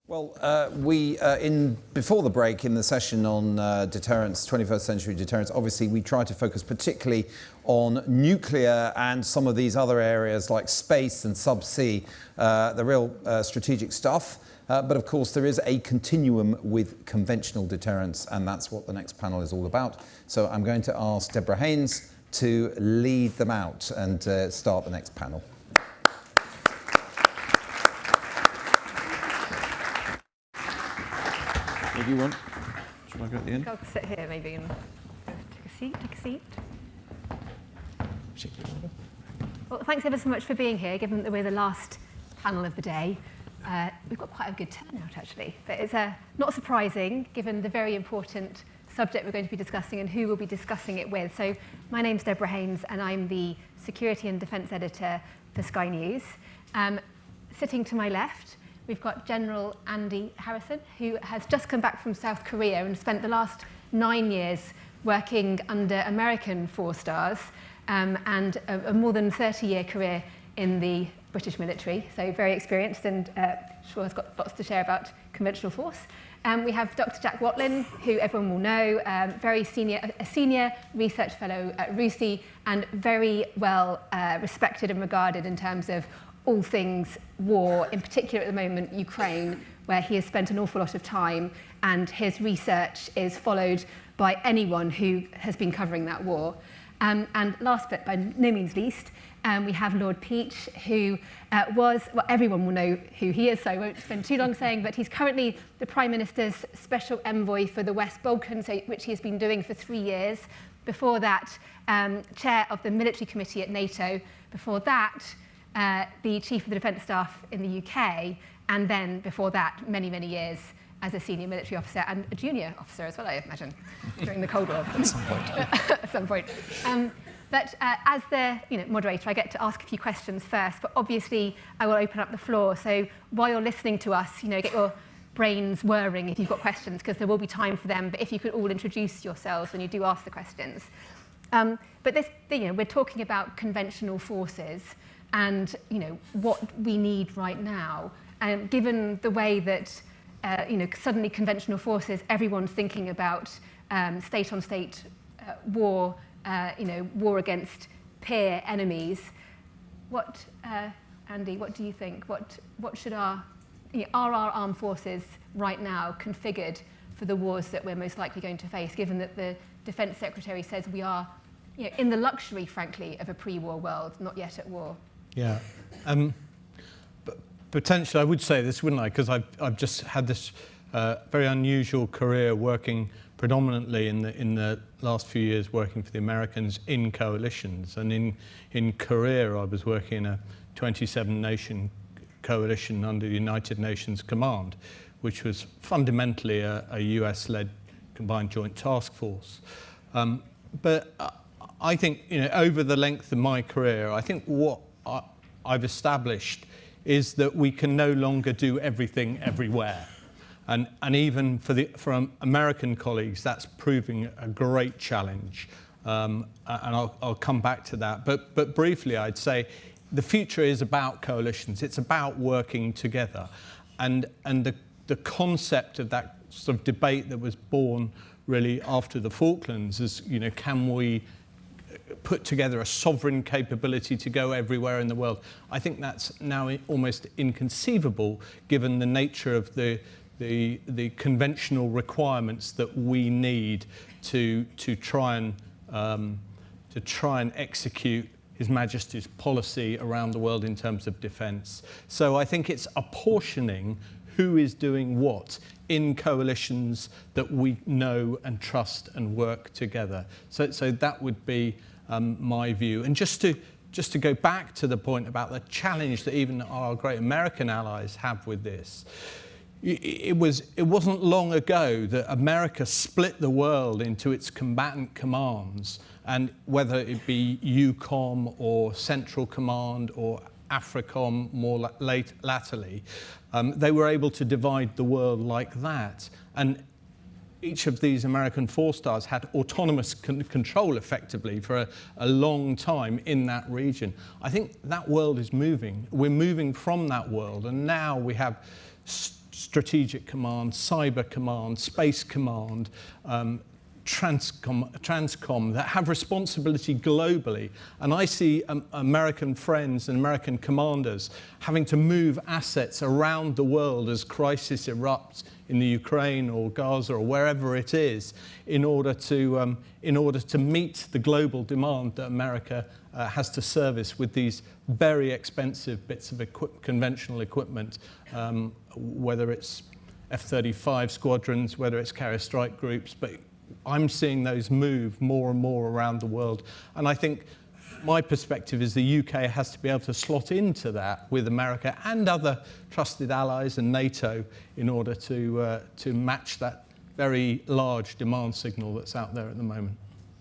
Well, before the break in the session on deterrence, 21st century deterrence, obviously we try to focus particularly on nuclear and some of these other areas like space and subsea, the real strategic stuff. But of course there is a continuum with conventional deterrence, and that's what the next panel is all about. So I'm going to ask Deborah Haynes to lead them out and start the next panel. What do you want? Should I go at the end? I'll sit here maybe and take a seat. Well, thanks ever so much for being here, given that we're the last panel of the day. We've got quite a good turnout, actually. But it's not surprising, given the very important subject we're going to be discussing and who we'll be discussing it with. So my name's Deborah Haynes, and I'm the Security and Defence Editor for Sky News. Sitting to my left, we've got General Andy Harrison, who has just come back from South Korea and spent the last 9 years working under American 4-stars and a more than 30-year career in the British military, so very experienced and sure has got lots to share about conventional force. We have Dr. Jack Watling, who everyone will know, a senior research fellow at RUSI and very well respected and regarded in terms of all things war, in particular at the moment Ukraine, where he has spent an awful lot of time, and his research is followed by anyone who has been covering that war. And last but by no means least, we have Lord Peach, who well, everyone will know who he is, so I won't spend too long saying, but he's currently the Prime Minister's Special Envoy for the West Balkans, which he has been doing for 3 years. Before that, Chair of the Military Committee at NATO. Before that, the Chief of the Defence Staff in the UK, and then before that, many, many years as a senior military officer and a junior officer as well, I imagine, during the Cold War. At some point. At some point. But as the moderator, I get to ask a few questions first, but obviously I will open up the floor. So while you're listening to us, get your brains whirring if you've got questions, because there will be time for them, but if you could all introduce yourselves when you do ask the questions. But this, we're talking about conventional forces and what we need right now. Given the way that suddenly conventional forces, everyone's thinking about state-on-state war, war against peer enemies. What, Andy, what do you think? What should are our armed forces right now configured for the wars that we're most likely going to face, given that the Defence Secretary says we are in the luxury, frankly, of a pre-war world, not yet at war? Yeah. But potentially, I would say this, wouldn't I? Because I've just had this very unusual career working predominantly in the last few years working for the Americans in coalitions. And in Korea, I was working in a 27-nation coalition under the United Nations Command, which was fundamentally a US-led combined joint task force. But I think, over the length of my career, I think what I've established is that we can no longer do everything everywhere. And even for American colleagues, that's proving a great challenge. And I'll come back to that. But briefly, I'd say the future is about coalitions. It's about working together. And the concept of that sort of debate that was born really after the Falklands is, can we put together a sovereign capability to go everywhere in the world? I think that's now almost inconceivable, given the nature of the conventional requirements that we need to try and execute His Majesty's policy around the world in terms of defence. So I think it's apportioning who is doing what in coalitions that we know and trust and work together. So that would be my view. And just to go back to the point about the challenge that even our great American allies have with this, it wasn't long ago that America split the world into its combatant commands, and whether it be EUCOM or Central Command or AFRICOM more latterly, they were able to divide the world like that. And each of these American 4-stars had autonomous control effectively for a long time in that region. I think that world is moving. We're moving from that world, and now we have strategic command, cyber command, space command, transcom that have responsibility globally. And I see American friends and American commanders having to move assets around the world as crisis erupts in the Ukraine or Gaza or wherever it is, in order to meet the global demand that America has to service with these very expensive bits of conventional equipment, whether it's F-35 squadrons, whether it's carrier strike groups, but I'm seeing those move more and more around the world. And I think my perspective is the UK has to be able to slot into that with America and other trusted allies and NATO in order to match that very large demand signal that's out there at the moment.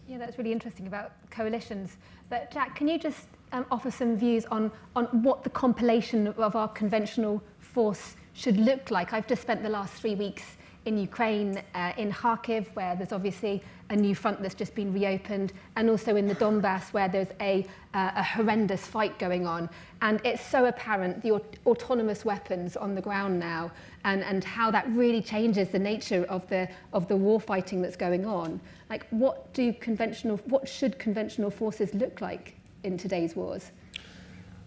Yeah, that's really interesting about coalitions. But Jack, can you just offer some views on what the compilation of our conventional force should look like? I've just spent the last 3 weeks in Ukraine, in Kharkiv, where there's obviously a new front that's just been reopened, and also in the Donbass, where there's a horrendous fight going on. And it's so apparent, the autonomous weapons on the ground now, and how that really changes the nature of the war fighting that's going on. Like, what should conventional forces look like in today's wars?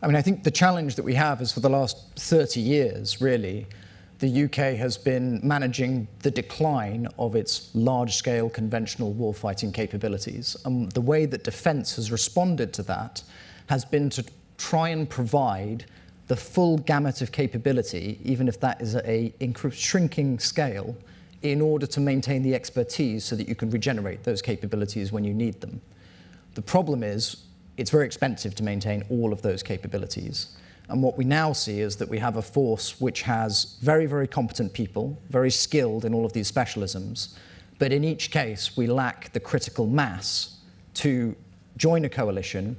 I mean, I think the challenge that we have is for the last 30 years, really, the UK has been managing the decline of its large-scale conventional warfighting capabilities. And the way that defence has responded to that has been to try and provide the full gamut of capability, even if that is at a shrinking scale, in order to maintain the expertise so that you can regenerate those capabilities when you need them. The problem is, it's very expensive to maintain all of those capabilities. And what we now see is that we have a force which has very, very competent people, very skilled in all of these specialisms, but in each case we lack the critical mass to join a coalition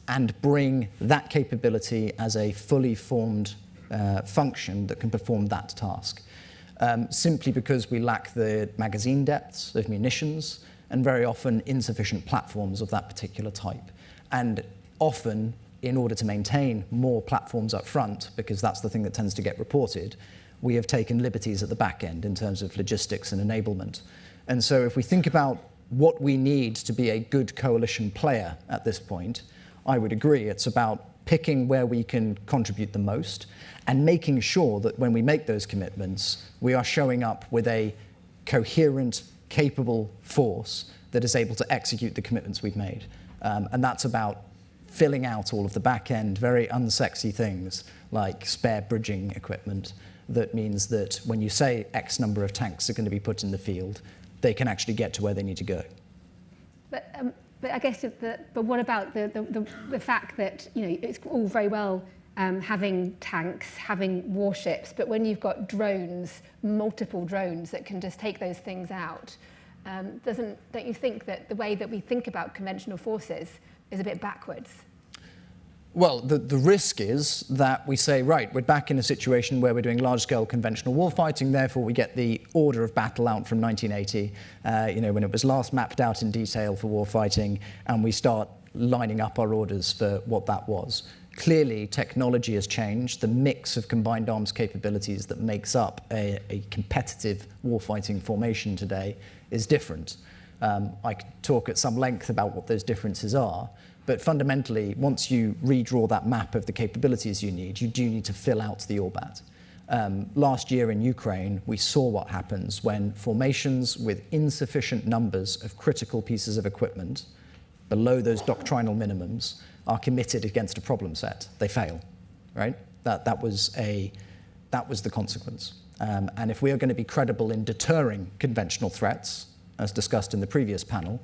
and bring that capability as a fully formed function that can perform that task. Simply because we lack the magazine depths of munitions and very often insufficient platforms of that particular type. And often, in order to maintain more platforms up front, because that's the thing that tends to get reported, we have taken liberties at the back end in terms of logistics and enablement. And so if we think about what we need to be a good coalition player at this point, I would agree it's about picking where we can contribute the most and making sure that when we make those commitments, we are showing up with a coherent, capable force that is able to execute the commitments we've made. And that's about filling out all of the back-end, very unsexy things like spare bridging equipment that means that when you say X number of tanks are going to be put in the field, they can actually get to where they need to go. But I guess, but what about the fact that, you know, it's all very well having tanks, having warships, but when you've got drones, multiple drones that can just take those things out, don't you think that the way that we think about conventional forces is a bit backwards? Well, the risk is that we say, right, we're back in a situation where we're doing large-scale conventional warfighting, therefore we get the order of battle out from 1980, when it was last mapped out in detail for warfighting, and we start lining up our orders for what that was. Clearly, technology has changed. The mix of combined arms capabilities that makes up a competitive warfighting formation today is different. I could talk at some length about what those differences are, but fundamentally, once you redraw that map of the capabilities you do need to fill out the ORBAT. Last year in Ukraine, we saw what happens when formations with insufficient numbers of critical pieces of equipment, below those doctrinal minimums, are committed against a problem set. They fail, right? That was the consequence. And if we are going to be credible in deterring conventional threats, as discussed in the previous panel,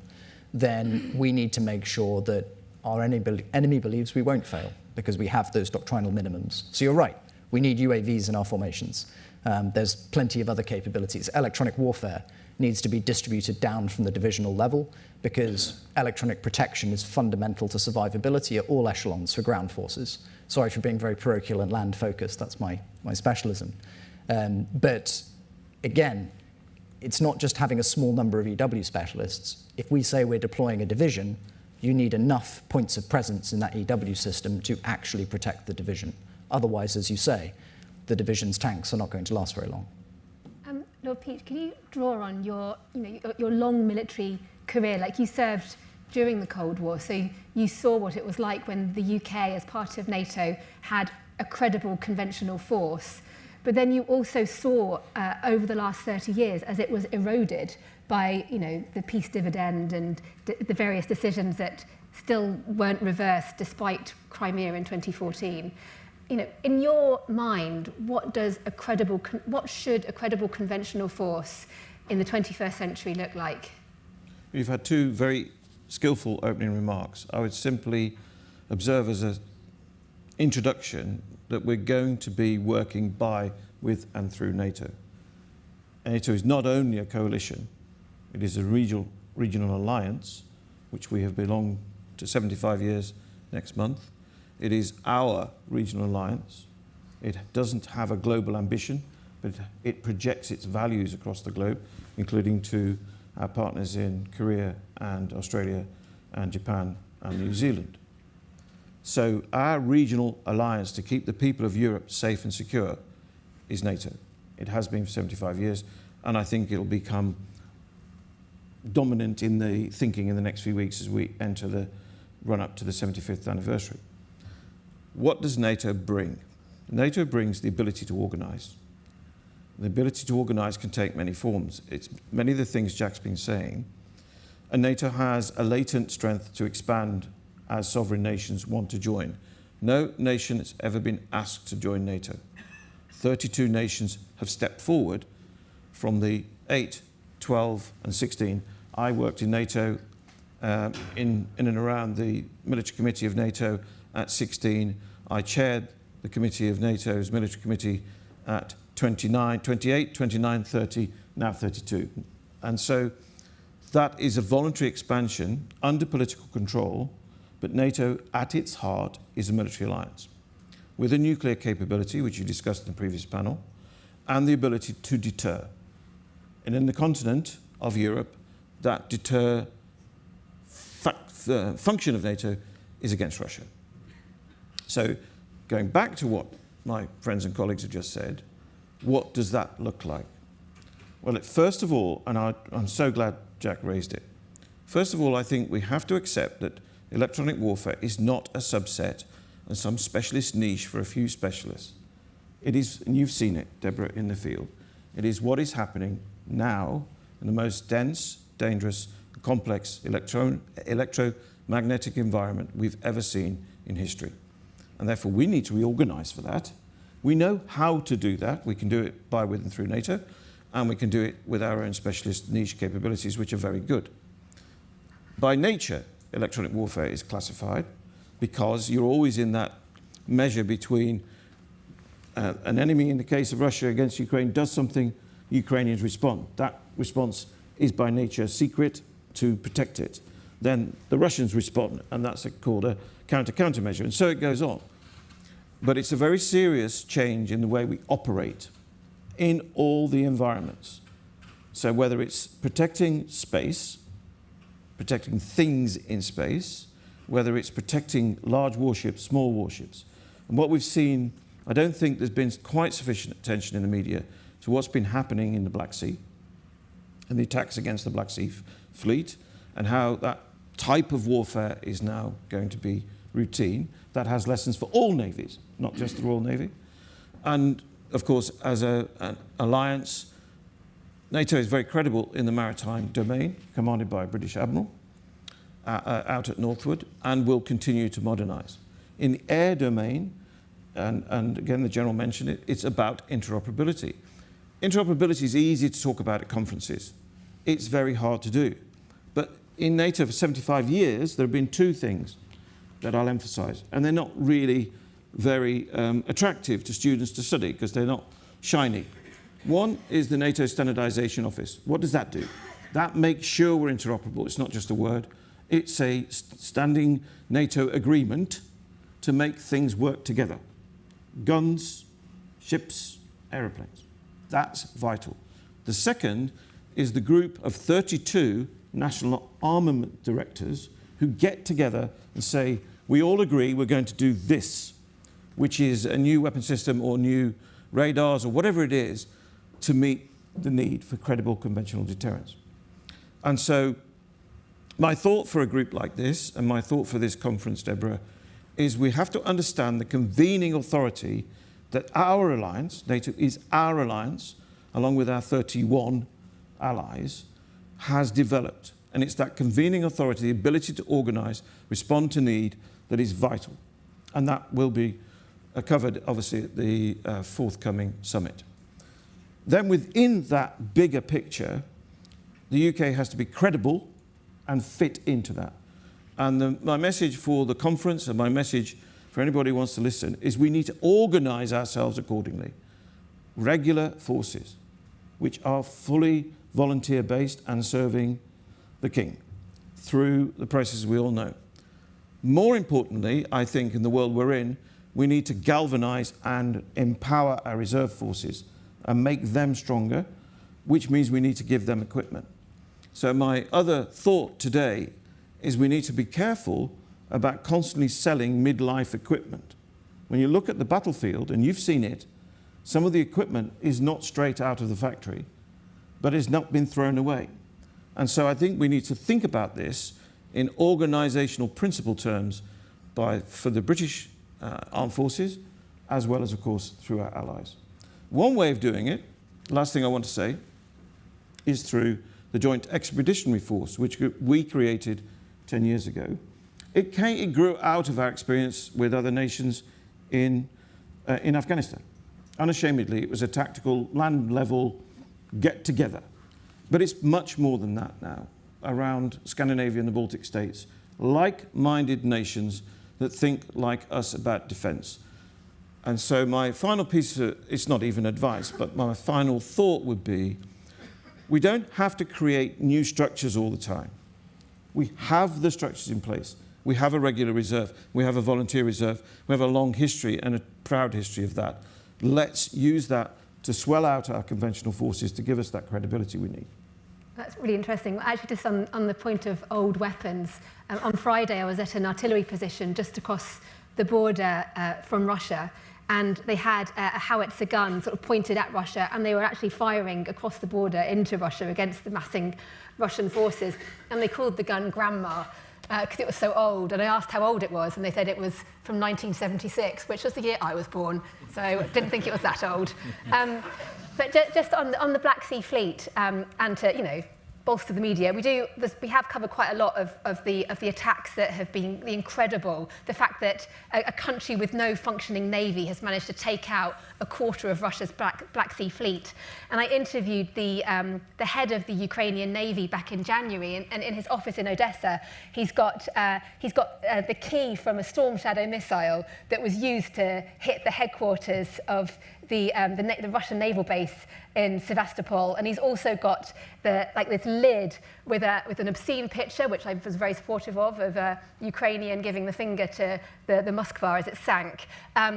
then we need to make sure that our enemy believes we won't fail because we have those doctrinal minimums. So you're right, we need UAVs in our formations. There's plenty of other capabilities. Electronic warfare needs to be distributed down from the divisional level because electronic protection is fundamental to survivability at all echelons for ground forces. Sorry for being very parochial and land focused, that's my specialism. But again, it's not just having a small number of EW specialists. If we say we're deploying a division, you need enough points of presence in that EW system to actually protect the division. Otherwise, as you say, the division's tanks are not going to last very long. Lord Peach, can you draw on your long military career? Like, you served during the Cold War, so you saw what it was like when the UK, as part of NATO, had a credible conventional force. But then you also saw over the last 30 years as it was eroded by the peace dividend and the various decisions that still weren't reversed despite Crimea in 2014. In your mind, what should a credible conventional force in the 21st century look like? You've had two very skillful opening remarks. I would simply observe as an introduction that we're going to be working by, with and through NATO. NATO is not only a coalition, it is a regional alliance, which we have belonged to 75 years next month. It is our regional alliance. It doesn't have a global ambition, but it projects its values across the globe, including to our partners in Korea and Australia and Japan and New Zealand. So our regional alliance to keep the people of Europe safe and secure is NATO. It has been for 75 years, and I think it'll become dominant in the thinking in the next few weeks as we enter the run-up to the 75th anniversary. What does NATO bring? NATO brings the ability to organise. The ability to organise can take many forms. It's many of the things Jack's been saying. And NATO has a latent strength to expand as sovereign nations want to join. No nation has ever been asked to join NATO. 32 nations have stepped forward from the 8, 12 and 16. I worked in NATO in and around the military committee of NATO at 16. I chaired the committee of NATO's military committee at 29, 28, 29, 30, now 32. And so that is a voluntary expansion under political control, but NATO at its heart is a military alliance with a nuclear capability, which you discussed in the previous panel, and the ability to deter. And in the continent of Europe, that deter function of NATO is against Russia. So going back to what my friends and colleagues have just said, what does that look like? Well, first of all, and I'm so glad Jack raised it, first of all, I think we have to accept that electronic warfare is not a subset and some specialist niche for a few specialists. It is, and you've seen it, Deborah, in the field, it is what is happening now in the most dense, dangerous, complex electromagnetic environment we've ever seen in history. And therefore we need to reorganize for that. We know how to do that. We can do it by, with and through NATO, and we can do it with our own specialist niche capabilities, which are very good. By nature, electronic warfare is classified because you're always in that measure between an enemy, in the case of Russia against Ukraine, does something, Ukrainians respond. That response is by nature secret to protect it. Then the Russians respond, and that's called a countermeasure, and so it goes on. But it's a very serious change in the way we operate in all the environments. So whether it's protecting space, protecting things in space, whether it's protecting large warships, small warships. And what we've seen, I don't think there's been quite sufficient attention in the media to what's been happening in the Black Sea and the attacks against the Black Sea fleet, and how that type of warfare is now going to be routine. That has lessons for all navies, not just the Royal Navy. And of course, as an alliance, NATO is very credible in the maritime domain, commanded by a British admiral out at Northwood, and will continue to modernise. In the air domain, and again the General mentioned it, it's about interoperability. Interoperability is easy to talk about at conferences. It's very hard to do. But in NATO for 75 years, there have been two things that I'll emphasise, and they're not really very attractive to students to study because they're not shiny. One is the NATO Standardisation Office. What does that do? That makes sure we're interoperable. It's not just a word. It's a standing NATO agreement to make things work together. Guns, ships, aeroplanes. That's vital. The second is the group of 32 national armament directors who get together and say, we all agree we're going to do this, which is a new weapon system or new radars, or whatever it is, to meet the need for credible conventional deterrence. And so my thought for a group like this, and my thought for this conference, Deborah, is we have to understand the convening authority that our alliance, NATO is our alliance, along with our 31 allies, has developed. And it's that convening authority, the ability to organise, respond to need, that is vital. And that will be covered, obviously, at the forthcoming summit. Then within that bigger picture, the UK has to be credible and fit into that. And my message for the conference, and my message for anybody who wants to listen, is we need to organise ourselves accordingly. Regular forces, which are fully volunteer-based and serving the King through the processes we all know. More importantly, I think in the world we're in, we need to galvanise and empower our reserve forces and make them stronger, which means we need to give them equipment. So my other thought today is we need to be careful about constantly selling midlife equipment. When you look at the battlefield, and you've seen it, some of the equipment is not straight out of the factory, but has not been thrown away. And so I think we need to think about this in organisational principle terms for the British armed forces, as well as, of course, through our allies. One way of doing it, last thing I want to say, is through the Joint Expeditionary Force, which we created 10 years ago. It grew out of our experience with other nations in Afghanistan. Unashamedly, it was a tactical, land-level get-together. But it's much more than that now, around Scandinavia and the Baltic states, like-minded nations that think like us about defence. And so my final piece, it's not even advice, but my final thought would be, we don't have to create new structures all the time. We have the structures in place. We have a regular reserve. We have a volunteer reserve. We have a long history and a proud history of that. Let's use that to swell out our conventional forces to give us that credibility we need. That's really interesting. Actually, just on the point of old weapons, on Friday I was at an artillery position just across the border from Russia, and they had a howitzer gun sort of pointed at Russia, and they were actually firing across the border into Russia against the massing Russian forces, and they called the gun Grandma because it was so old. And I asked how old it was, and they said it was from 1976, which was the year I was born, so I didn't think it was that old. But just on the Black Sea Fleet, and to bolster the media, we have covered quite a lot of the attacks that have been the incredible, the fact that a country with no functioning navy has managed to take out a quarter of Russia's Black Sea Fleet. And I interviewed the head of the Ukrainian Navy back in January, and in his office in Odessa, he's got the key from a Storm Shadow missile that was used to hit the headquarters of the Russian naval base in Sevastopol, and he's also got this lid with an obscene picture, which I was very supportive of a Ukrainian giving the finger to the Moskva as it sank,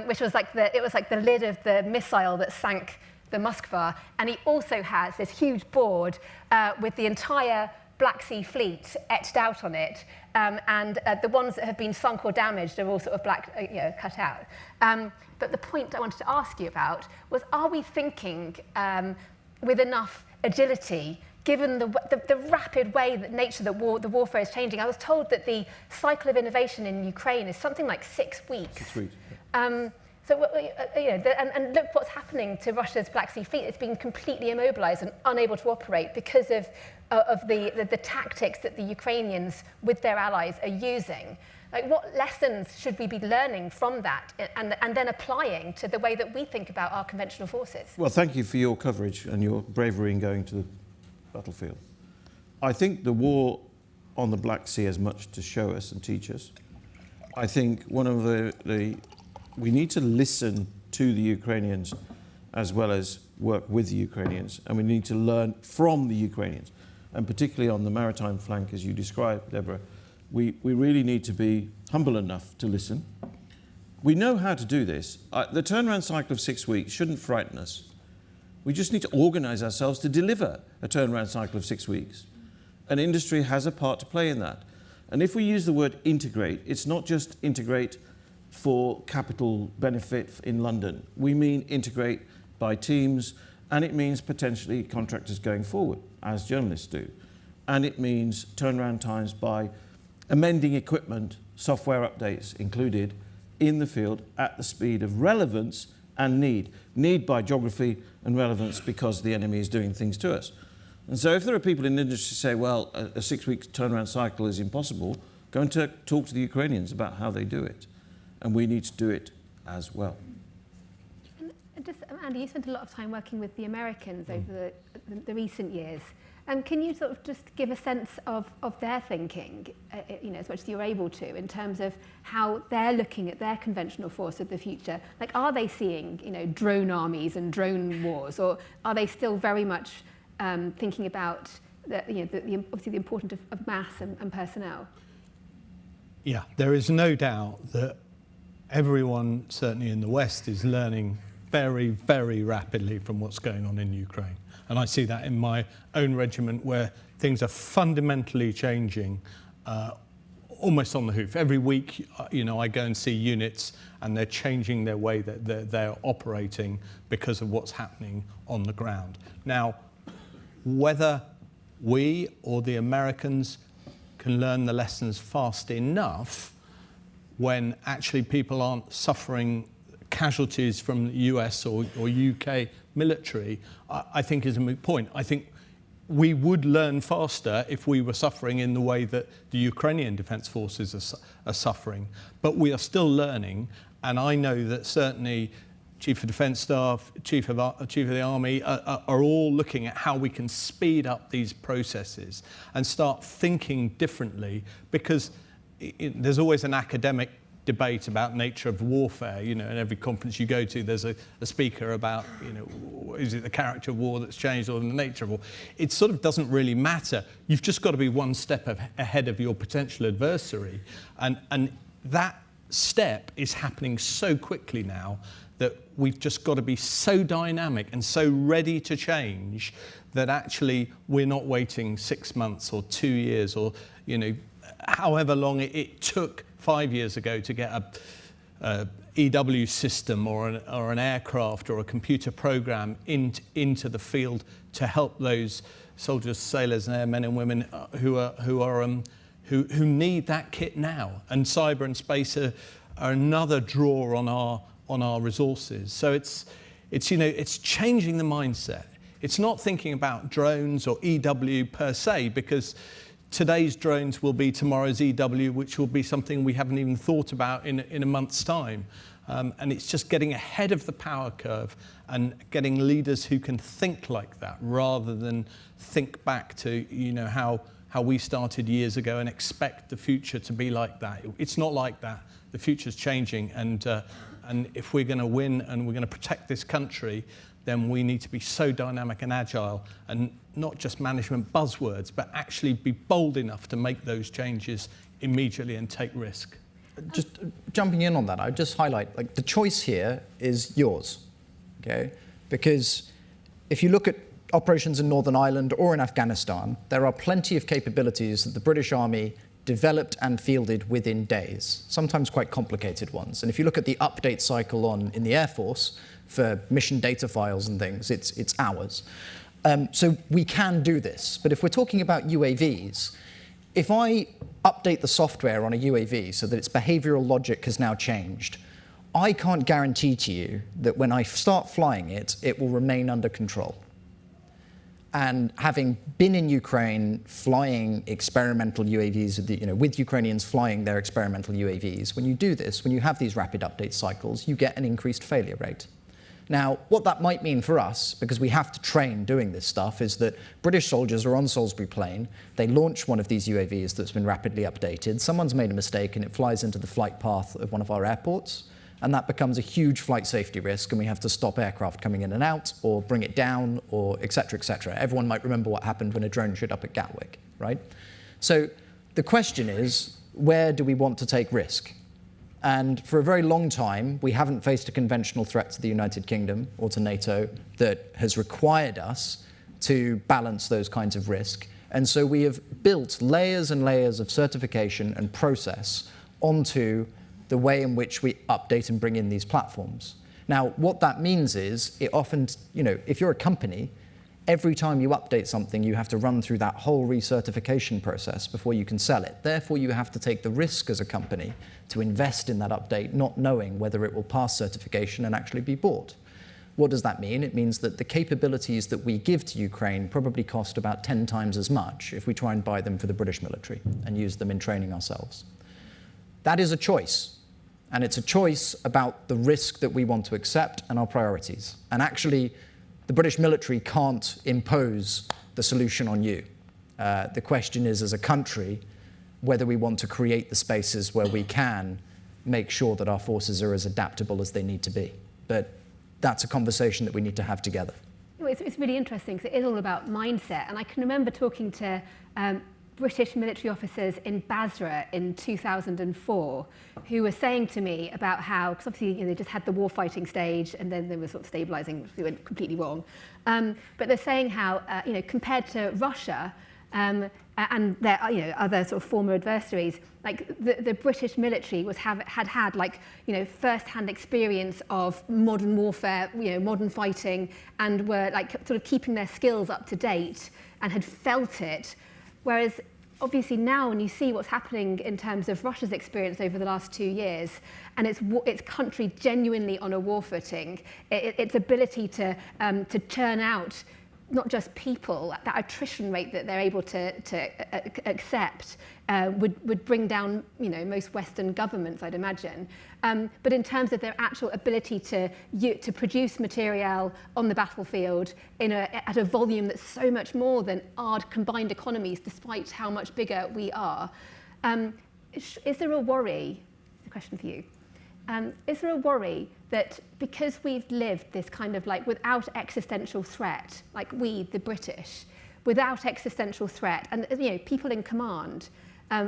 which was like the lid of the missile that sank the Moskva. And he also has this huge board with the entire Black Sea Fleet etched out on it, and the ones that have been sunk or damaged are all sort of black, cut out. But the point I wanted to ask you about was, are we thinking with enough agility, given the rapid way that the warfare is changing? I was told that the cycle of innovation in Ukraine is something like 6 weeks. 6 weeks. So, and look what's happening to Russia's Black Sea Fleet. It's been completely immobilised and unable to operate because of the tactics that the Ukrainians, with their allies, are using. Like, what lessons should we be learning from that and then applying to the way that we think about our conventional forces? Well, thank you for your coverage and your bravery in going to the battlefield. I think the war on the Black Sea has much to show us and teach us. I think one of we need to listen to the Ukrainians as well as work with the Ukrainians, and we need to learn from the Ukrainians, and particularly on the maritime flank, as you described, Deborah. We really need to be humble enough to listen. We know how to do this. The turnaround cycle of 6 weeks shouldn't frighten us. We just need to organise ourselves to deliver a turnaround cycle of 6 weeks. And industry has a part to play in that. And if we use the word integrate, it's not just integrate for capital benefit in London. We mean integrate by teams, and it means potentially contractors going forward, as journalists do. And it means turnaround times by amending equipment, software updates included, in the field at the speed of relevance and need. Need by geography and relevance because the enemy is doing things to us. And so if there are people in the industry who say, well, a 6-week turnaround cycle is impossible, go and talk to the Ukrainians about how they do it. And we need to do it as well. And just, Andy, you spent a lot of time working with the Americans over the recent years. Can you sort of just give a sense of their thinking, as much as you're able to, in terms of how they're looking at their conventional force of the future? Like, are they seeing, drone armies and drone wars, or are they still very much thinking about obviously the importance of mass and personnel? Yeah, there is no doubt that everyone, certainly in the West, is learning very, very rapidly from what's going on in Ukraine. And I see that in my own regiment, where things are fundamentally changing almost on the hoof. Every week, I go and see units, and they're changing their way that they're operating because of what's happening on the ground. Now, whether we or the Americans can learn the lessons fast enough when actually people aren't suffering casualties from the US or UK military, I think is a moot point. I think we would learn faster if we were suffering in the way that the Ukrainian Defence Forces are suffering. But we are still learning, and I know that certainly Chief of Defence Staff, Chief of the Army are all looking at how we can speed up these processes and start thinking differently, because there's always an academic debate about nature of warfare. In every conference you go to, there's a speaker about, is it the character of war that's changed or the nature of war? It sort of doesn't really matter. You've just got to be one step ahead of your potential adversary. And that step is happening so quickly now that we've just got to be so dynamic and so ready to change that actually we're not waiting 6 months or 2 years or, however long it took 5 years ago to get a EW system or an aircraft or a computer program into the field to help those soldiers, sailors, and airmen and women who need that kit now. And cyber and space are another draw on our resources. So it's changing the mindset. It's not thinking about drones or EW per se, because today's drones will be tomorrow's EW, which will be something we haven't even thought about in a month's time. And it's just getting ahead of the power curve and getting leaders who can think like that, rather than think back to how we started years ago and expect the future to be like that. It's not like that. The future's changing, and if we're going to win and we're going to protect this country, then we need to be so dynamic and agile, and not just management buzzwords, but actually be bold enough to make those changes immediately and take risk. Just jumping in on that, I would just highlight, the choice here is yours, okay? Because if you look at operations in Northern Ireland or in Afghanistan, there are plenty of capabilities that the British Army developed and fielded within days, sometimes quite complicated ones. And if you look at the update cycle in the Air Force for mission data files and things, it's hours. So we can do this. But if we're talking about UAVs, if I update the software on a UAV so that its behavioral logic has now changed, I can't guarantee to you that when I start flying it, it will remain under control. And having been in Ukraine flying experimental UAVs, with Ukrainians flying their experimental UAVs, when you do this, when you have these rapid update cycles, you get an increased failure rate. Now, what that might mean for us, because we have to train doing this stuff, is that British soldiers are on Salisbury Plain, they launch one of these UAVs that's been rapidly updated, someone's made a mistake and it flies into the flight path of one of our airports, and that becomes a huge flight safety risk, and we have to stop aircraft coming in and out, or bring it down, or et cetera, et cetera. Everyone might remember what happened when a drone showed up at Gatwick, right? So the question is, where do we want to take risk? And for a very long time, we haven't faced a conventional threat to the United Kingdom or to NATO that has required us to balance those kinds of risk. And so we have built layers and layers of certification and process onto the way in which we update and bring in these platforms. Now, what that means is it often, if you're a company, every time you update something, you have to run through that whole recertification process before you can sell it. Therefore, you have to take the risk as a company to invest in that update, not knowing whether it will pass certification and actually be bought. What does that mean? It means that the capabilities that we give to Ukraine probably cost about 10 times as much if we try and buy them for the British military and use them in training ourselves. That is a choice. And it's a choice about the risk that we want to accept and our priorities. And actually, the British military can't impose the solution on you. The question is, as a country, whether we want to create the spaces where we can make sure that our forces are as adaptable as they need to be. But that's a conversation that we need to have together. It's really interesting because it is all about mindset. And I can remember talking to British military officers in Basra in 2004 who were saying to me about how, because obviously they just had the war fighting stage and then they were sort of stabilising, which went completely wrong. But they're saying how, compared to Russia, and their other sort of former adversaries, like the British military had like first-hand experience of modern warfare, modern fighting, and were like sort of keeping their skills up to date and had felt it. Whereas obviously now when you see what's happening in terms of Russia's experience over the last 2 years, and its country genuinely on a war footing, its ability to churn out not just people, that attrition rate that they're able to accept would bring down, most Western governments, I'd imagine. But in terms of their actual ability to produce material on the battlefield at a volume that's so much more than our combined economies, despite how much bigger we are, is there a worry? It's a question for you. Is there a worry that because we've lived this kind of like without existential threat, like we, the British, without existential threat, and people in command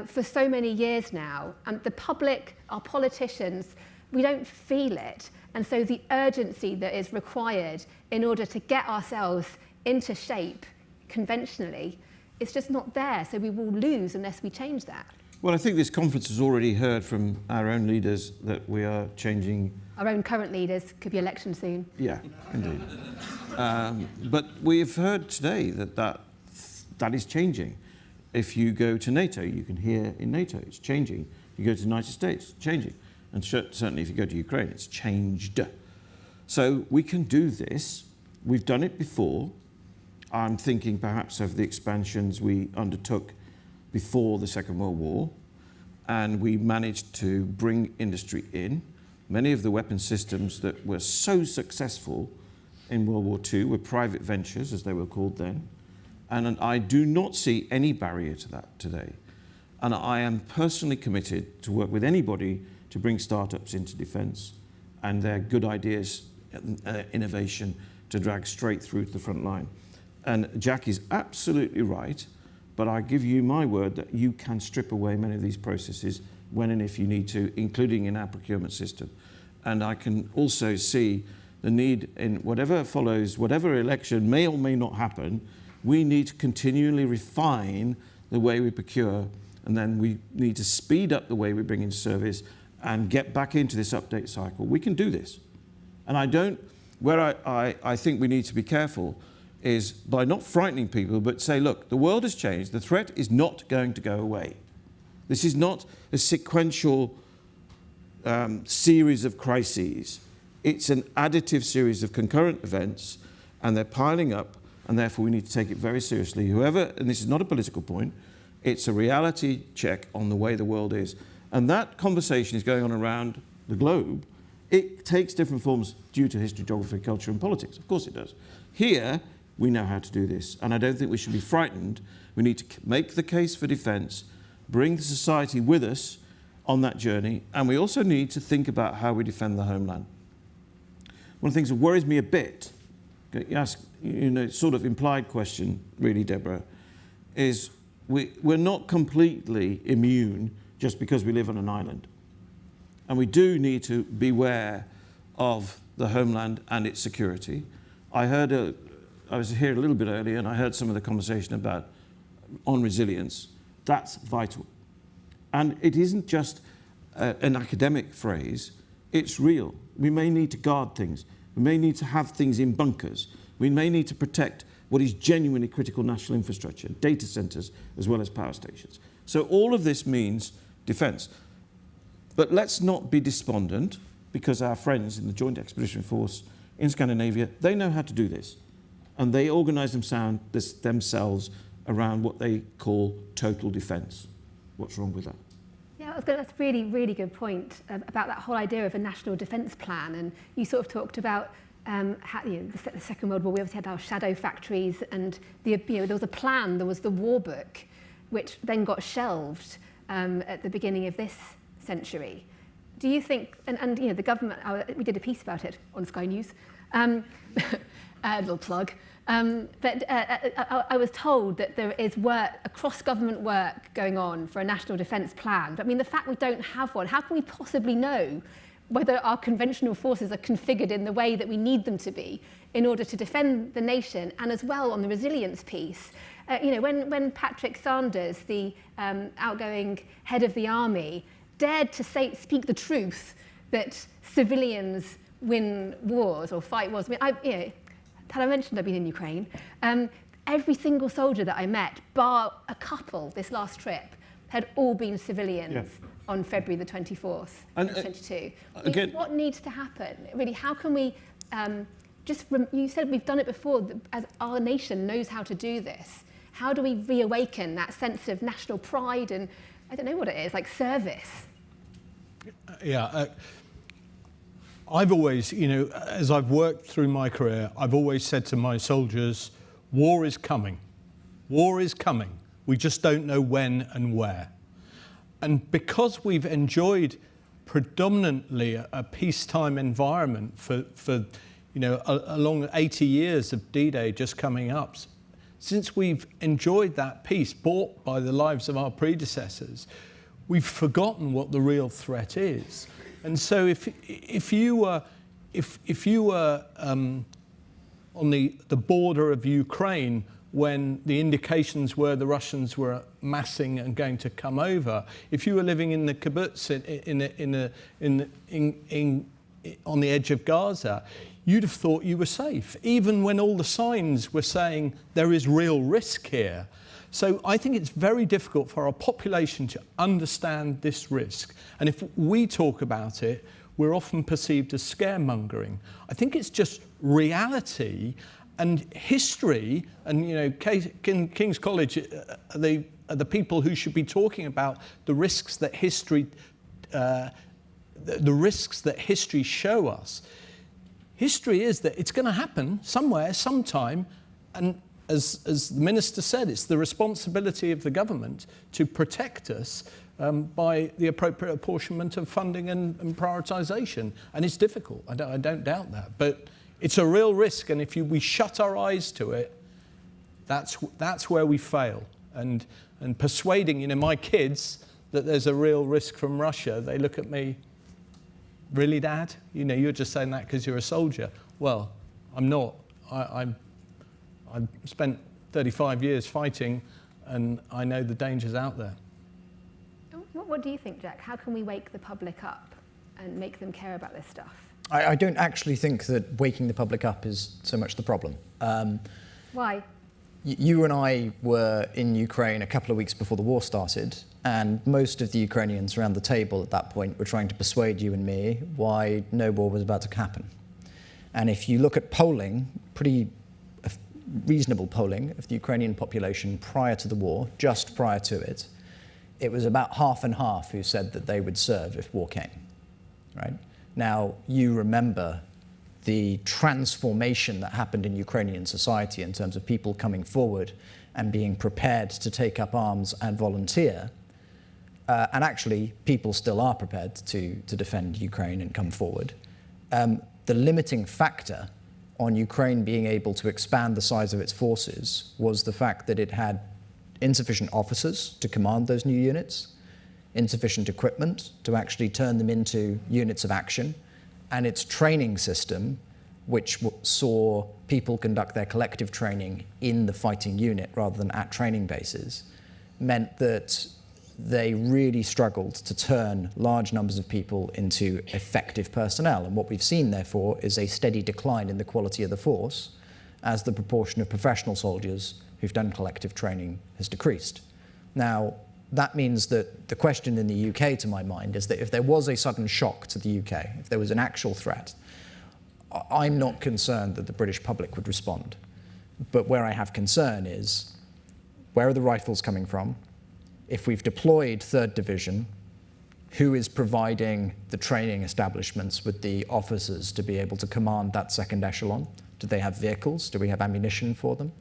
for so many years now, and the public, our politicians, we don't feel it, and so the urgency that is required in order to get ourselves into shape conventionally, it's just not there. So we will lose unless we change that. Well, I think this conference has already heard from our own leaders that we are changing. Our own current leaders, could be election soon. Yeah, indeed. But we've heard today that is changing. If you go to NATO, you can hear in NATO, it's changing. You go to the United States, it's changing. And certainly if you go to Ukraine, it's changed. So we can do this. We've done it before. I'm thinking perhaps of the expansions we undertook before the Second World War, and we managed to bring industry in. Many of the weapon systems that were so successful in World War II were private ventures, as they were called then, and I do not see any barrier to that today. And I am personally committed to work with anybody to bring startups into defence and their good ideas, innovation, to drag straight through to the front line. And Jack is absolutely right. But I give you my word that you can strip away many of these processes when and if you need to, including in our procurement system. And I can also see the need in whatever follows, whatever election may or may not happen, we need to continually refine the way we procure, and then we need to speed up the way we bring into service and get back into this update cycle. We can do this. And where I think we need to be careful is by not frightening people, but say, look, the world has changed. The threat is not going to go away. This is not a sequential series of crises. It's an additive series of concurrent events, and they're piling up, and therefore we need to take it very seriously. Whoever, and this is not a political point, it's a reality check on the way the world is. And that conversation is going on around the globe. It takes different forms due to history, geography, culture, and politics. Of course it does. Here, we know how to do this, and I don't think we should be frightened. We need to make the case for defence, bring the society with us on that journey, and we also need to think about how we defend the homeland. One of the things that worries me a bit, you ask, sort of implied question, really, Deborah, is we're not completely immune just because we live on an island. And we do need to beware of the homeland and its security. I was here a little bit earlier and I heard some of the conversation on resilience. That's vital. And it isn't just an academic phrase, it's real. We may need to guard things. We may need to have things in bunkers. We may need to protect what is genuinely critical national infrastructure, data centres as well as power stations. So all of this means defence. But let's not be despondent, because our friends in the Joint Expeditionary Force in Scandinavia, they know how to do this. And they organise themselves around what they call total defence. What's wrong with that? Yeah, that's a really, really good point about that whole idea of a national defence plan. And you sort of talked about how, the Second World War, we obviously had our shadow factories, and there was a plan, there was the war book, which then got shelved at the beginning of this century. Do you think, and the government, we did a piece about it on Sky News, a little plug, but I was told that there is work, cross-government work going on for a national defence plan. But I mean, the fact we don't have one, how can we possibly know whether our conventional forces are configured in the way that we need them to be in order to defend the nation, and as well on the resilience piece? When Patrick Sanders, the outgoing head of the army, dared to speak the truth that civilians win wars or fight wars. I mean, had I mentioned I've been in Ukraine, every single soldier that I met, bar a couple this last trip, had all been civilians on February the 24th, 2022. Again, what needs to happen? Really, how can we you said we've done it before, as our nation knows how to do this. How do we reawaken that sense of national pride and, I don't know what it is, like service? I've always, as I've worked through my career, I've always said to my soldiers, war is coming. War is coming. We just don't know when and where. And because we've enjoyed predominantly a peacetime environment for along 80 years of D-Day just coming up, since we've enjoyed that peace bought by the lives of our predecessors, we've forgotten what the real threat is. And so if you were on the border of Ukraine when the indications were the Russians were massing and going to come over, if you were living in the kibbutz on the edge of Gaza, you'd have thought you were safe, even when all the signs were saying there is real risk here. So I think it's very difficult for our population to understand this risk. And if we talk about it, we're often perceived as scaremongering. I think it's just reality and history, and King's College are the people who should be talking about the risks that history show us. History is that it's going to happen somewhere, sometime, and as the Minister said, it's the responsibility of the government to protect us by the appropriate apportionment of funding and prioritisation. And it's difficult, I don't doubt that. But it's a real risk, and if we shut our eyes to it, that's where we fail. And persuading my kids that there's a real risk from Russia, they look at me, really, Dad? You're just saying that because you're a soldier. Well, I'm not. I've spent 35 years fighting, and I know the dangers out there. What do you think, Jack? How can we wake the public up and make them care about this stuff? I don't actually think that waking the public up is so much the problem. Why? You and I were in Ukraine a couple of weeks before the war started, and most of the Ukrainians around the table at that point were trying to persuade you and me why no war was about to happen. And if you look at polling, pretty reasonable polling of the Ukrainian population prior to the war, just prior to it, it was about half and half who said that they would serve if war came, right? Now, you remember the transformation that happened in Ukrainian society in terms of people coming forward and being prepared to take up arms and volunteer. And actually, people still are prepared to defend Ukraine and come forward. The limiting factor on Ukraine being able to expand the size of its forces was the fact that it had insufficient officers to command those new units, insufficient equipment to actually turn them into units of action, and its training system, which saw people conduct their collective training in the fighting unit rather than at training bases, meant that they really struggled to turn large numbers of people into effective personnel. And what we've seen, therefore, is a steady decline in the quality of the force as the proportion of professional soldiers who've done collective training has decreased. Now, that means that the question in the UK, to my mind, is that if there was a sudden shock to the UK, if there was an actual threat, I'm not concerned that the British public would respond. But where I have concern is, where are the rifles coming from? If we've deployed 3rd Division, who is providing the training establishments with the officers to be able to command that second echelon? Do they have vehicles? Do we have ammunition for them?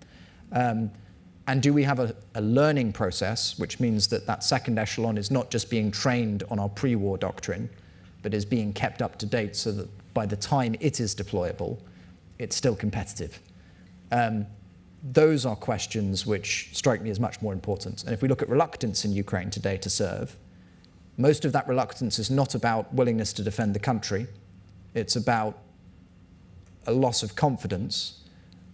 And do we have a learning process, which means that that second echelon is not just being trained on our pre-war doctrine, but is being kept up to date so that by the time it is deployable, it's still competitive? Those are questions which strike me as much more important. And if we look at reluctance in Ukraine today to serve, most of that reluctance is not about willingness to defend the country. It's about a loss of confidence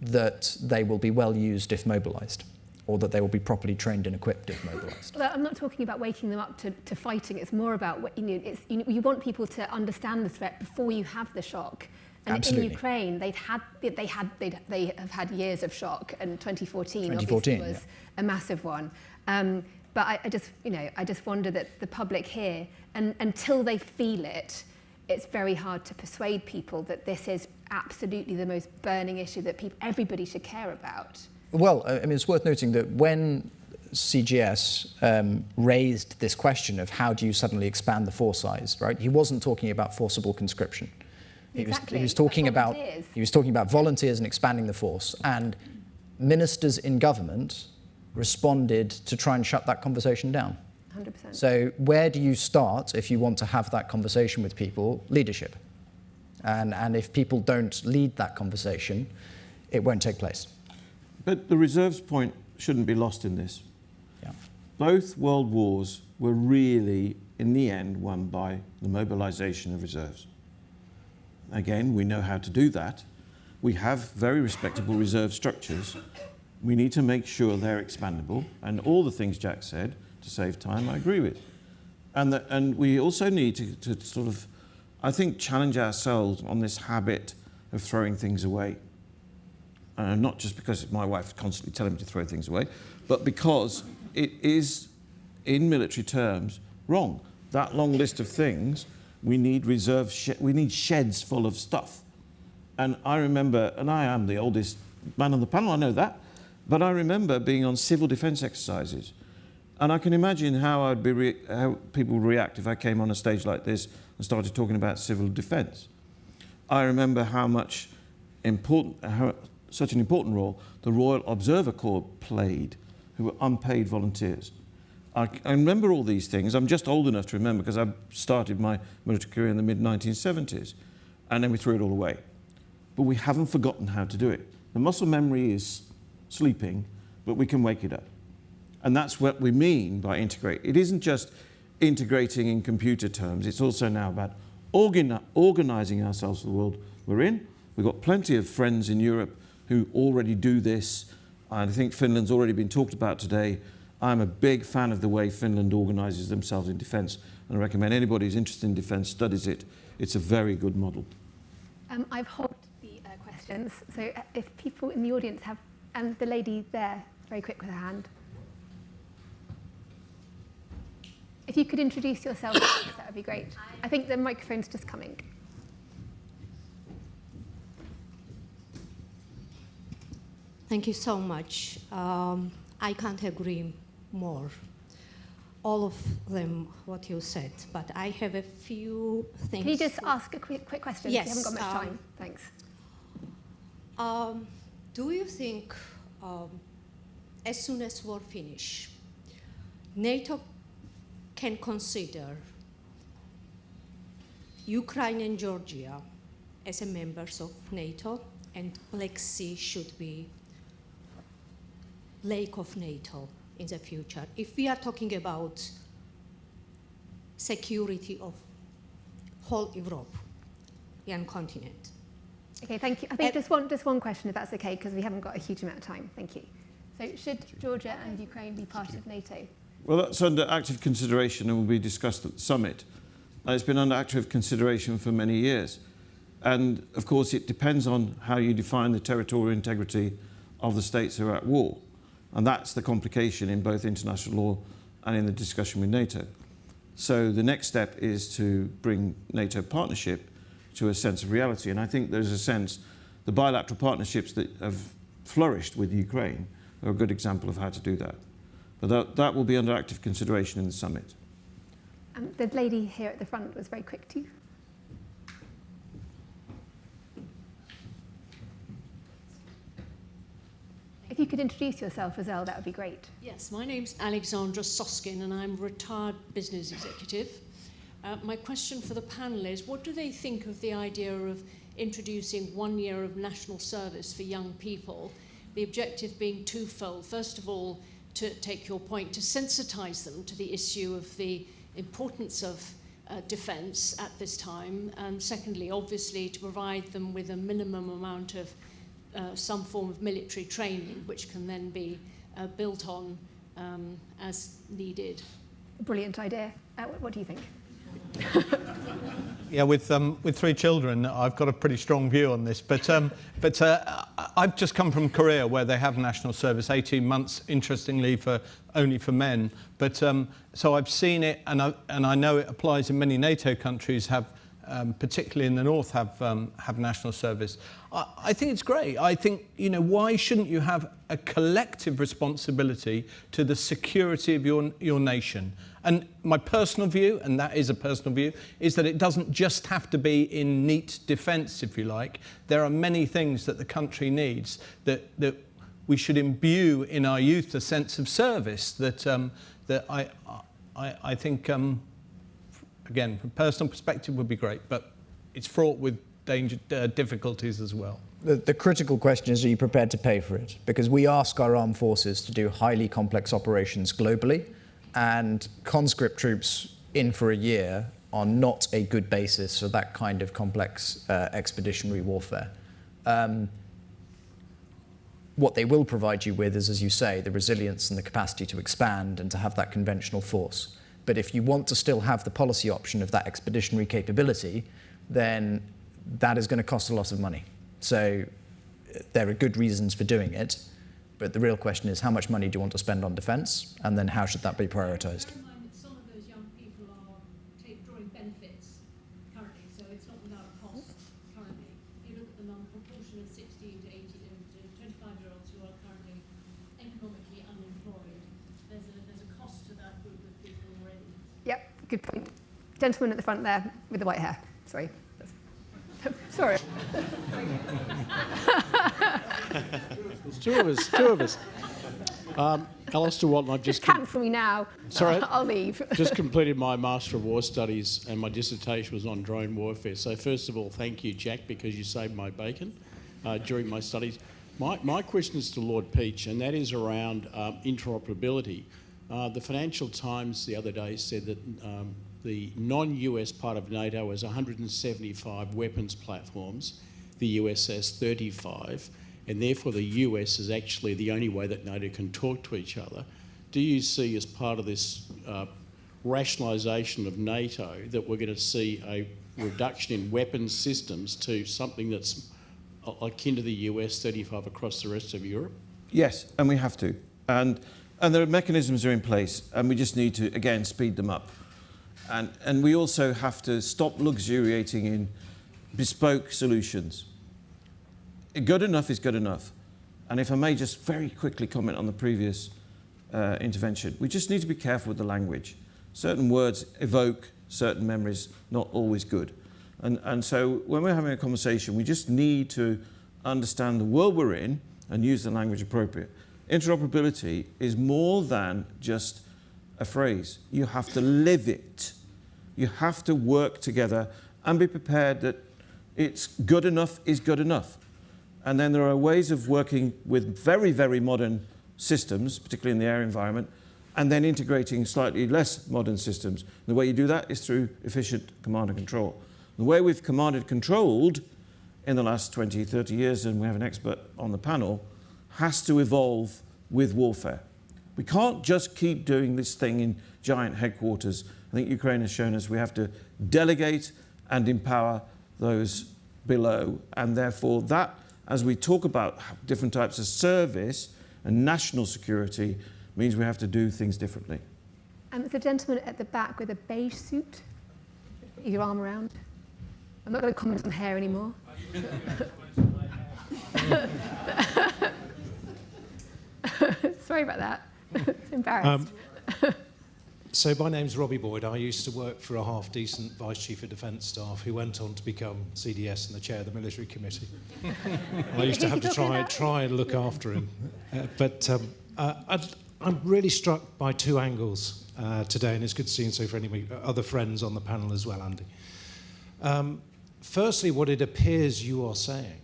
that they will be well used if mobilised, or that they will be properly trained and equipped if mobilised. Well, I'm not talking about waking them up to fighting. It's more about what, you want people to understand the threat before you have the shock. And Absolutely. in Ukraine, they have had years of shock, and 2014 2014 obviously was a massive one. But I just wonder that the public here, and until they feel it, it's very hard to persuade people that this is absolutely the most burning issue that everybody should care about. Well, I mean, it's worth noting that when CGS raised this question of how do you suddenly expand the force size, right? He wasn't talking about forcible conscription. He was talking about volunteers and expanding the force, and ministers in government responded to try and shut that conversation down. 100%. So where do you start if you want to have that conversation with people? Leadership. And if people don't lead that conversation, it won't take place. But the reserves point shouldn't be lost in this. Yeah. Both world wars were really, in the end, won by the mobilisation of reserves. Again, we know how to do that. We have very respectable reserve structures. We need to make sure they're expandable, and all the things Jack said to save time, I agree with. And we also need to sort of, I think, challenge ourselves on this habit of throwing things away. Not just because my wife is constantly telling me to throw things away, but because it is, in military terms, wrong. That long list of things, we need we need sheds full of stuff. And I remember, and I am the oldest man on the panel, I know that, but I remember being on civil defence exercises. And I can imagine how how people would react if I came on a stage like this and started talking about civil defence. I remember such an important role the Royal Observer Corps played, who were unpaid volunteers. I remember all these things. I'm just old enough to remember because I started my military career in the mid-1970s, and then we threw it all away. But we haven't forgotten how to do it. The muscle memory is sleeping, but we can wake it up. And that's what we mean by integrate. It isn't just integrating in computer terms. It's also now about organising ourselves for the world we're in. We've got plenty of friends in Europe who already do this. I think Finland's already been talked about today. I'm a big fan of the way Finland organises themselves in defence, and I recommend anybody who's interested in defence studies it. It's a very good model. I've hogged the questions, so if people in the audience have, and the lady there, very quick with her hand. If you could introduce yourself, that would be great. I think the microphone's just coming. Thank you so much. I can't agree more. All of them, what you said, but I have a few things. Can you just ask a quick question? Yes. We haven't got much time. Thanks. Do you think, as soon as war finish, NATO can consider Ukraine and Georgia as a members of NATO, and Black Sea should be lake of NATO in the future, if we are talking about security of whole European continent? Okay, thank you. I think just one question, if that's okay, because we haven't got a huge amount of time. Thank you. So should Georgia and Ukraine be part of NATO? Well, that's under active consideration and will be discussed at the summit. And it's been under active consideration for many years. And of course, it depends on how you define the territorial integrity of the states who are at war. And that's the complication in both international law and in the discussion with NATO. So the next step is to bring NATO partnership to a sense of reality. And I think there's a sense, the bilateral partnerships that have flourished with Ukraine are a good example of how to do that. But that will be under active consideration in the summit. The lady here at the front was very quick too. If you could introduce yourself as well, that would be great. Yes, my name's Alexandra Soskin and I'm a retired business executive. My question for the panel is, what do they think of the idea of introducing 1 year of national service for young people? The objective being twofold. First of all, to take your point, to sensitise them to the issue of the importance of defence at this time, and secondly, obviously, to provide them with a minimum amount of some form of military training, which can then be built on as needed. Brilliant idea. What do you think? Yeah, with 3 children, I've got a pretty strong view on this. But I've just come from Korea, where they have national service, 18 months, interestingly, only for men. But so I've seen it, and I know it applies in many NATO countries. Particularly in the north, have national service. I think it's great. I think, why shouldn't you have a collective responsibility to the security of your nation? And my personal view, and that is a personal view, is that it doesn't just have to be in neat defence, if you like. There are many things that the country needs that we should imbue in our youth a sense of service that I think. Again, from a personal perspective would be great, but it's fraught with difficulties as well. The critical question is, are you prepared to pay for it? Because we ask our armed forces to do highly complex operations globally, and conscript troops in for a year are not a good basis for that kind of complex expeditionary warfare. What they will provide you with is, as you say, the resilience and the capacity to expand and to have that conventional force. But if you want to still have the policy option of that expeditionary capability, then that is going to cost a lot of money. So there are good reasons for doing it, but the real question is, how much money do you want to spend on defence, and then how should that be prioritised? Bear in mind that some of those young people are drawing benefits currently, so it's not without cost currently. If you look at the proportion of 16 to 18 to 25-year-olds who are currently economically unemployed, there's a cost to that group of people already. Yep, good point. Gentleman at the front there with the white hair. Sorry. Sorry. There's two of us. Alistair Watling, I've Just cancel me now. Sorry, I'll leave. just completed my Master of War Studies, and my dissertation was on drone warfare. So first of all, thank you, Jack, because you saved my bacon during my studies. My question is to Lord Peach, and that is around interoperability. The Financial Times the other day said that the non-US part of NATO has 175 weapons platforms. The US has 35, and therefore the US is actually the only way that NATO can talk to each other. Do you see, as part of this rationalisation of NATO, that we're going to see a reduction in weapons systems to something that's akin to the US, 35 across the rest of Europe? Yes, and we have to. And the mechanisms are in place, and we just need to, again, speed them up. And we also have to stop luxuriating in bespoke solutions. Good enough is good enough. And if I may just very quickly comment on the previous intervention, we just need to be careful with the language. Certain words evoke certain memories, not always good. And so when we're having a conversation, we just need to understand the world we're in and use the language appropriate. Interoperability is more than just a phrase. You have to live it. You have to work together and be prepared that it's good enough is good enough. And then there are ways of working with very, very modern systems, particularly in the air environment, and then integrating slightly less modern systems. The way you do that is through efficient command and control. The way we've commanded controlled in the last 20, 30 years, and we have an expert on the panel, has to evolve with warfare. We can't just keep doing this thing in giant headquarters. I think Ukraine has shown us we have to delegate and empower those below. And therefore that, as we talk about different types of service and national security, means we have to do things differently. There's a gentleman at the back with a beige suit. Put your arm around. I'm not going to comment on hair anymore. Sorry about that. Embarrassed. So my name's Robbie Boyd. I used to work for a half-decent Vice Chief of Defence Staff who went on to become CDS and the Chair of the Military Committee. I used to have to try and look after him. I'm really struck by two angles today, and it's good to see so for any other friends on the panel as well, Andy. Firstly, what it appears you are saying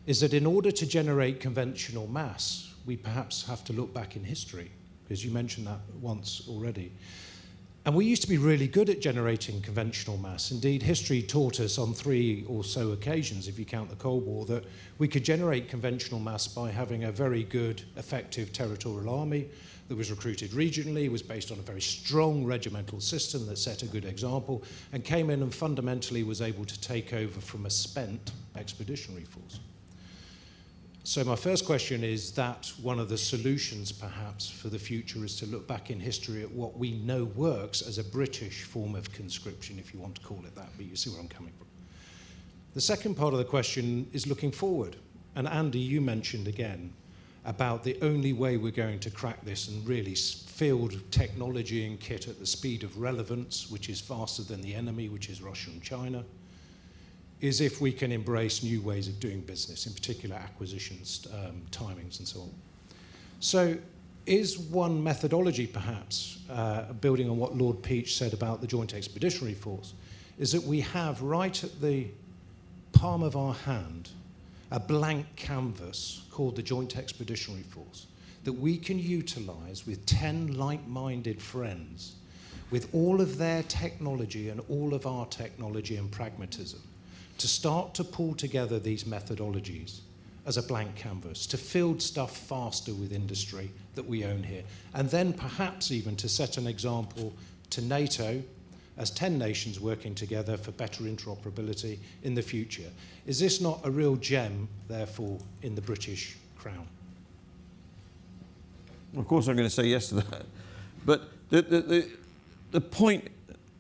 is that in order to generate conventional mass, we perhaps have to look back in history, because you mentioned that once already. And we used to be really good at generating conventional mass. Indeed, history taught us on 3 or so occasions, if you count the Cold War, that we could generate conventional mass by having a very good, effective territorial army that was recruited regionally, was based on a very strong regimental system that set a good example, and came in and fundamentally was able to take over from a spent expeditionary force. So my first question is that one of the solutions perhaps for the future is to look back in history at what we know works as a British form of conscription, if you want to call it that, but you see where I'm coming from. The second part of the question is looking forward. And Andy, you mentioned again about the only way we're going to crack this and really field technology and kit at the speed of relevance, which is faster than the enemy, which is Russia and China, is if we can embrace new ways of doing business, in particular acquisitions, timings, and so on. So is one methodology, perhaps, building on what Lord Peach said about the Joint Expeditionary Force, is that we have right at the palm of our hand a blank canvas called the Joint Expeditionary Force that we can utilize with 10 like-minded friends with all of their technology and all of our technology and pragmatism to start to pull together these methodologies as a blank canvas, to field stuff faster with industry that we own here, and then perhaps even to set an example to NATO as 10 nations working together for better interoperability in the future. Is this not a real gem, therefore, in the British Crown? Of course I'm going to say yes to that. But the point,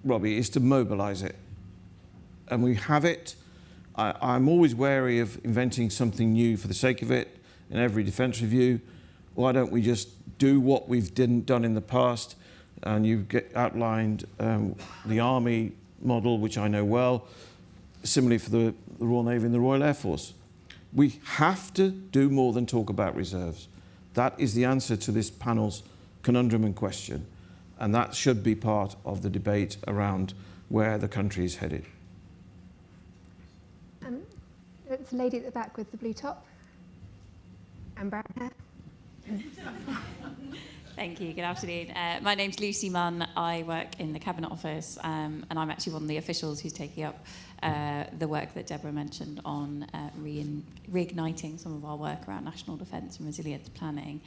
Robbie, is to mobilise it. And we have it. I'm always wary of inventing something new for the sake of it in every defence review. Why don't we just do what we've done in the past? And you outlined the Army model, which I know well, similarly for the Royal Navy and the Royal Air Force. We have to do more than talk about reserves. That is the answer to this panel's conundrum and question. And that should be part of the debate around where the country is headed. It's a lady at the back with the blue top and brown hair. Thank you. Good afternoon. My name's Lucy Munn. I work in the Cabinet Office, and I'm actually one of the officials who's taking up the work that Deborah mentioned on reigniting some of our work around national defence and resilience planning.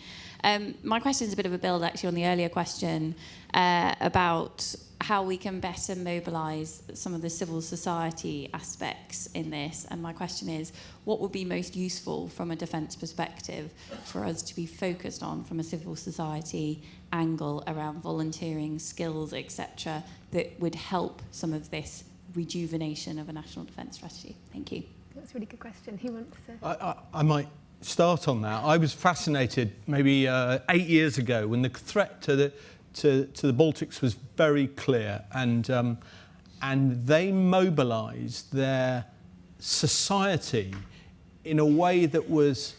My question is a bit of a build, actually, on the earlier question about how we can better mobilise some of the civil society aspects in this. And my question is, what would be most useful from a defence perspective for us to be focused on from a civil society angle around volunteering, skills, etc., that would help some of this rejuvenation of a national defence strategy? Thank you. That's a really good question. Who wants to? I might start on that. I was fascinated maybe 8 years ago when the threat to the Baltics was very clear, and they mobilised their society in a way that was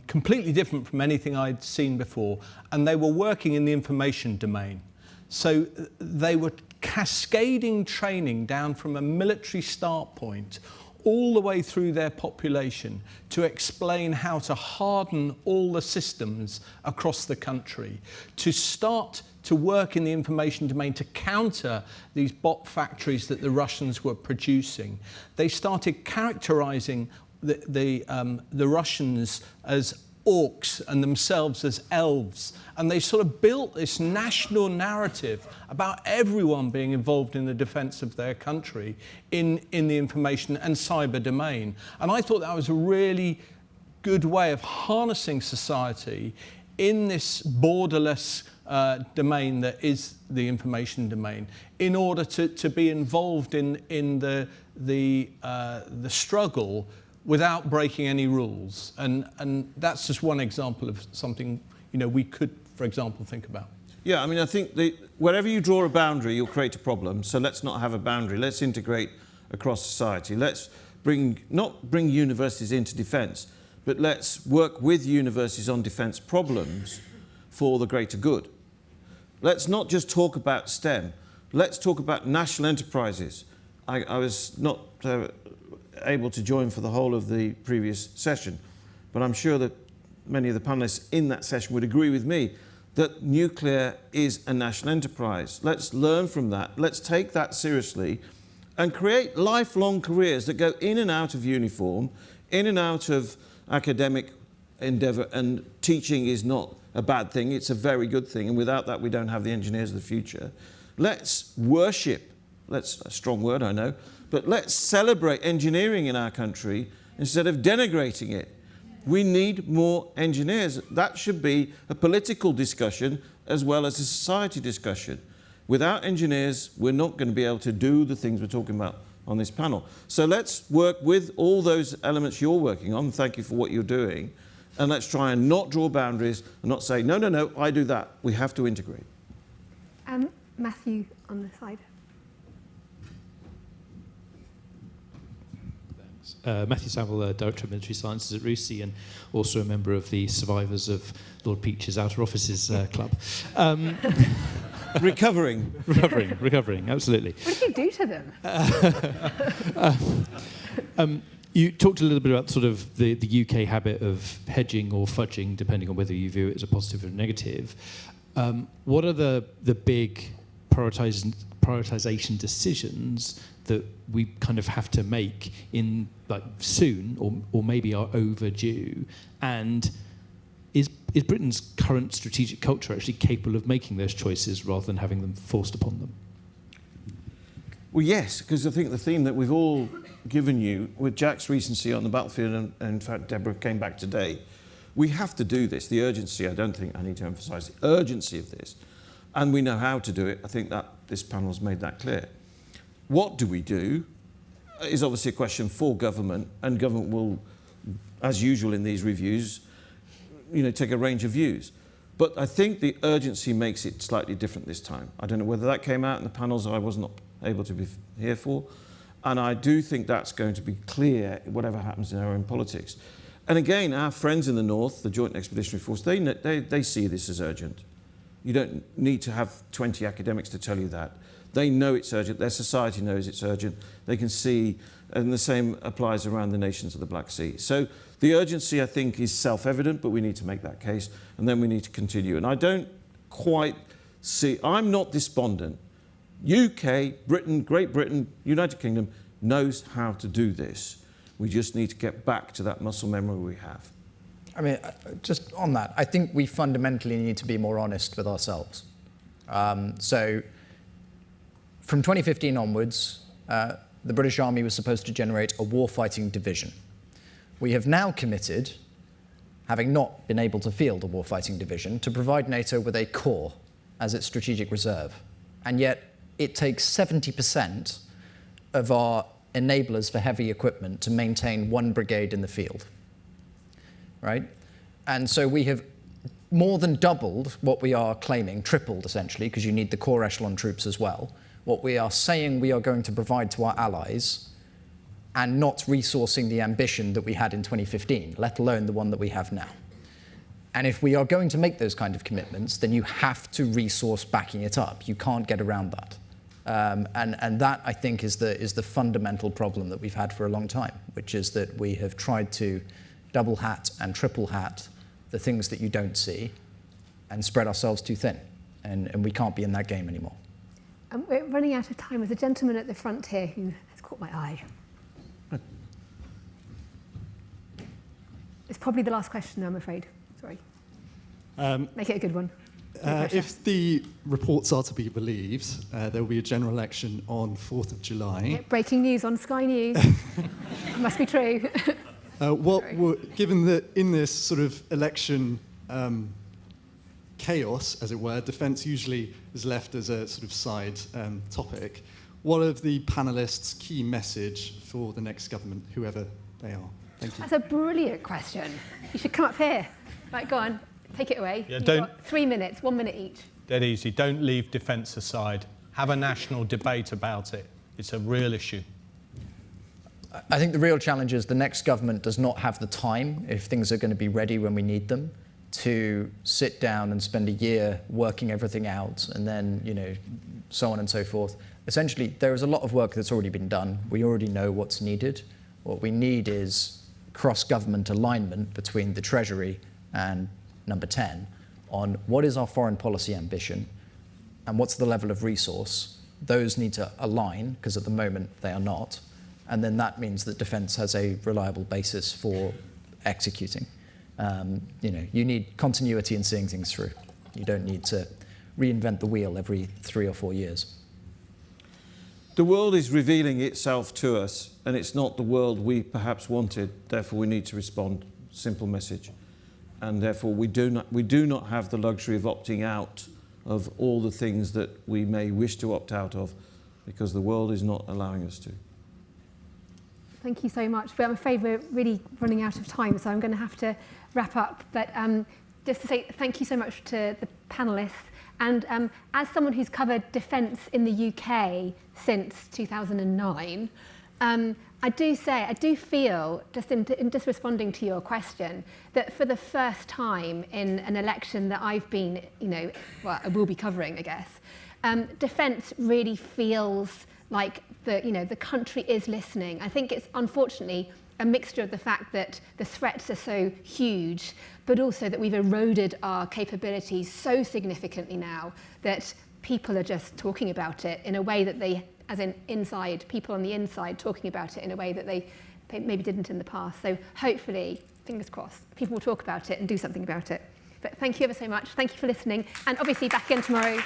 completely different from anything I'd seen before, and they were working in the information domain. So they were cascading training down from a military start point all the way through their population to explain how to harden all the systems across the country, to start to work in the information domain to counter these bot factories that the Russians were producing. They started characterizing the Russians as orcs and themselves as elves. And they sort of built this national narrative about everyone being involved in the defence of their country in the information and cyber domain. And I thought that was a really good way of harnessing society in this borderless domain that is the information domain, in order to be involved in the struggle whatout breaking any rules. And that's just one example of something, you know, we could, for example, think about. Yeah, I mean, I think wherever you draw a boundary, you'll create a problem. So let's not have a boundary. Let's integrate across society. Let's not bring universities into defence, but let's work with universities on defence problems for the greater good. Let's not just talk about STEM. Let's talk about national enterprises. I was not able to join for the whole of the previous session, but I'm sure that many of the panellists in that session would agree with me that nuclear is a national enterprise. Let's learn from that. Let's take that seriously and create lifelong careers that go in and out of uniform, in and out of academic endeavour, and teaching is not a bad thing, it's a very good thing, and without that we don't have the engineers of the future. Let's worship, that's a strong word I know, but let's celebrate engineering in our country instead of denigrating it. We need more engineers. That should be a political discussion as well as a society discussion. Without engineers, we're not going to be able to do the things we're talking about on this panel. So let's work with all those elements you're working on. Thank you for what you're doing. And let's try and not draw boundaries and not say, no, no, no, I do that. We have to integrate. Matthew on the side. Matthew Saville, Director of Military Sciences at RUSI, and also a member of the survivors of Lord Peach's Outer Offices Club. Recovering, absolutely. What did you do to them? You talked a little bit about sort of the UK habit of hedging or fudging, depending on whether you view it as a positive or negative. What are the big prioritisation decisions that we kind of have to make in like soon, or maybe are overdue? And is Britain's current strategic culture actually capable of making those choices rather than having them forced upon them? Well, yes, because I think the theme that we've all given you with Jack's recency on the battlefield, and in fact Deborah came back today, we have to do this. The urgency, I don't think I need to emphasise the urgency of this, and we know how to do it. I think that this panel has made that clear. What do we do is obviously a question for government, and government will, as usual in these reviews, you know, take a range of views. But I think the urgency makes it slightly different this time. I don't know whether that came out in the panels I was not able to be here for. And I do think that's going to be clear, whatever happens in our own politics. And again, our friends in the North, the Joint Expeditionary Force, they see this as urgent. You don't need to have 20 academics to tell you that. They know it's urgent. Their society knows it's urgent. They can see, and the same applies around the nations of the Black Sea. So the urgency, I think, is self-evident, but we need to make that case, and then we need to continue. And I don't quite see, I'm not despondent. UK, Britain, Great Britain, United Kingdom knows how to do this. We just need to get back to that muscle memory we have. I mean, just on that, I think we fundamentally need to be more honest with ourselves. So from 2015 onwards, the British Army was supposed to generate a warfighting division. We have now committed, having not been able to field a warfighting division, to provide NATO with a corps as its strategic reserve. And yet, it takes 70% of our enablers for heavy equipment to maintain one brigade in the field, right? And so we have more than doubled what we are claiming, tripled essentially, because you need the core echelon troops as well, what we are saying we are going to provide to our allies, and not resourcing the ambition that we had in 2015, let alone the one that we have now. And if we are going to make those kind of commitments, then you have to resource backing it up. You can't get around that. And that, I think, is the fundamental problem that we've had for a long time, which is that we have tried to double hat and triple hat the things that you don't see and spread ourselves too thin. And we can't be in that game anymore. We're running out of time. There's a gentleman at the front here who has caught my eye. It's probably the last question, I'm afraid. Sorry. Make it a good one. If the reports are to be believed, there will be a general election on 4th of July. Yeah, breaking news on Sky News. Must be true. Given that in this sort of election chaos, as it were, defence usually is left as a sort of side topic, what are the panellists' key message for the next government, whoever they are? Thank you. That's a brilliant question. You should come up here. Right, go on. Take it away. Yeah, You've got 3 minutes, 1 minute each. Dead easy. Don't leave defence aside. Have a national debate about it. It's a real issue. I think the real challenge is the next government does not have the time, if things are going to be ready when we need them, to sit down and spend a year working everything out and then, so on and so forth. Essentially, there is a lot of work that's already been done. We already know what's needed. What we need is cross-government alignment between the Treasury and number 10 on what is our foreign policy ambition and what's the level of resource. Those need to align, because at the moment they are not. And then that means that defence has a reliable basis for executing. You need continuity in seeing things through. You don't need to reinvent the wheel every 3 or 4 years. The world is revealing itself to us, and it's not the world we perhaps wanted. Therefore, we need to respond. Simple message. And therefore, we do not have the luxury of opting out of all the things that we may wish to opt out of, because the world is not allowing us to. Thank you so much. But I'm afraid we're really running out of time, so I'm going to have to wrap up. But just to say thank you so much to the panellists. And as someone who's covered defence in the UK since 2009, I do feel, just in just responding to your question, that for the first time in an election that I've been, I will be covering, I guess, defence really feels like the country is listening. I think it's unfortunately a mixture of the fact that the threats are so huge, but also that we've eroded our capabilities so significantly now that people are just talking about it in a way that they, as in people on the inside talking about it in a way that they maybe didn't in the past. So hopefully, fingers crossed, people will talk about it and do something about it. But thank you ever so much. Thank you for listening. And obviously back again tomorrow.